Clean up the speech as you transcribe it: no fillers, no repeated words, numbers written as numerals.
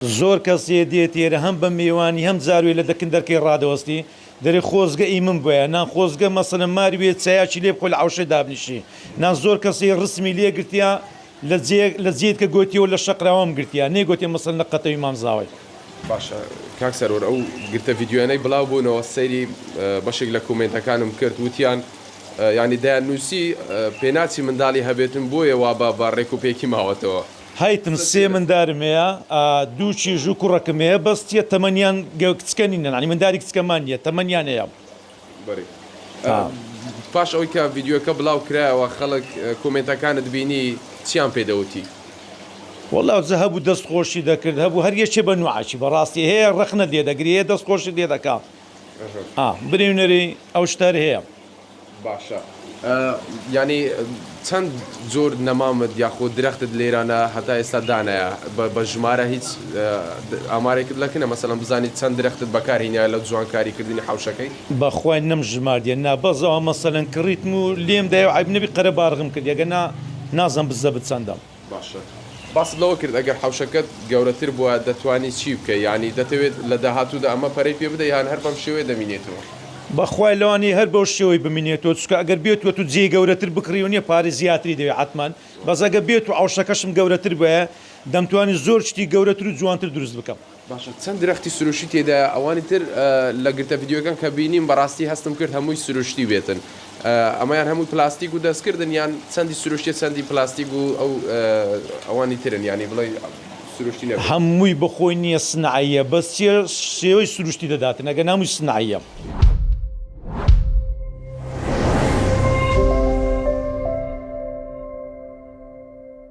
زۆر کەسێ دێت ئێرە هەم بە میوانی هەم جاروێ لە دەکندەرکەی ڕادەوەستی دەرێ خۆزگە ئیمن بۆیە نان خۆزگە مەسەلە ماروێ چایاکی لێ بخۆ لە عەوشە دابنیشی نان زۆر کەسی ڕسمی لێ گرتیا لە جێت کە گوتیەوە لە شەقراوەم گرتیا نێگوتێ مەسەل لە قەتەوی مامزاوی باشە کاک سەرۆر ئەو گرتە ڤیدیۆیانەی بڵاو بوونەوە سەیری بەشێک لە کۆمنتەکانم کرد وتیان ینی دایانووسی پێناچی منداڵی هەبێتن بۆیە وا بە ڕێکوپێکی ماوەتەوە هایتم سێ مندارم هەیە دووچی ژوو کوڕەکەم هەیە بەستیە تەمەنیان کچکەنی نەنانی منداری کچکەمان نیە تەمەنیان هەیە بەری پاش ئەوەی کە ڤیدیۆکە بڵاو کرایەوە خەڵک کۆمنتەکانت بینی چیان پێدەوتی وەڵاو جە هەبوو دەستخۆشی دەکرد هەبوو هەر یەکێ بە نوعاچی بەڕاستی هەیە ڕەخنە لێ دەگری هەیە دەستخۆشی لێ دەکا برێونەری ئەو شتەر هەیە باشە ینی چەند زۆر نەمامت یاخۆ درەختت لێرانە هەتا ئێستا دانایە بە ژمارە هیچ ئامارێکت لەکنە مەسەڵەن بزانیت چەند درەختت بەکارهێنایە لە جوانکاریکردنی حەوشەکەی بەخوای نەم ژماردیە نابەزەوە مەسەلەن کڕیتم و لێم دایە عیب نەبی قەرە بارغم کرد یەگە نازم بزە بچەندە باشە باست لەوە کرد ئەگەر حەوشەکەت گەورەتر بووە دەتوانی چی بکە ینی دەتەوێت لە داهاتوودا ئەمە پەرەی پێ بدە یان هەر بەم شێوەیە دەمینێتەوە بەخوای لەوانی هەر بەو شێوەی بمینێتەوە چکە ئەگەر بێتوە تو جێ گەورەتر بکڕی و نیە پارێ زیاتری دەوێت حتمان بەس ئەگە بێت و عەوشەکەشم گەورەتر بووە دەمتوانی زۆر شتی گەورەتر و جوانتر دروست بکەم باشە چەند درەختی سروشتی تێدا ئەوانی تر لە گرتە ڤیدیۆکان کە بینیم بەڕاستی هەستم کرد هەمووی سروشتی بێتن ئەمەیان هەمووی پلاستیک و دەستکردن یان چەندی سروشتی چەندی پلاستیک و ئەو ئەوانی ترن ینی بڵێ سروشتی هەمووی بەخۆی نییە سنعاییە بەس شێوەی سروشتی دەداتن ئەگە نامووی سنعاییە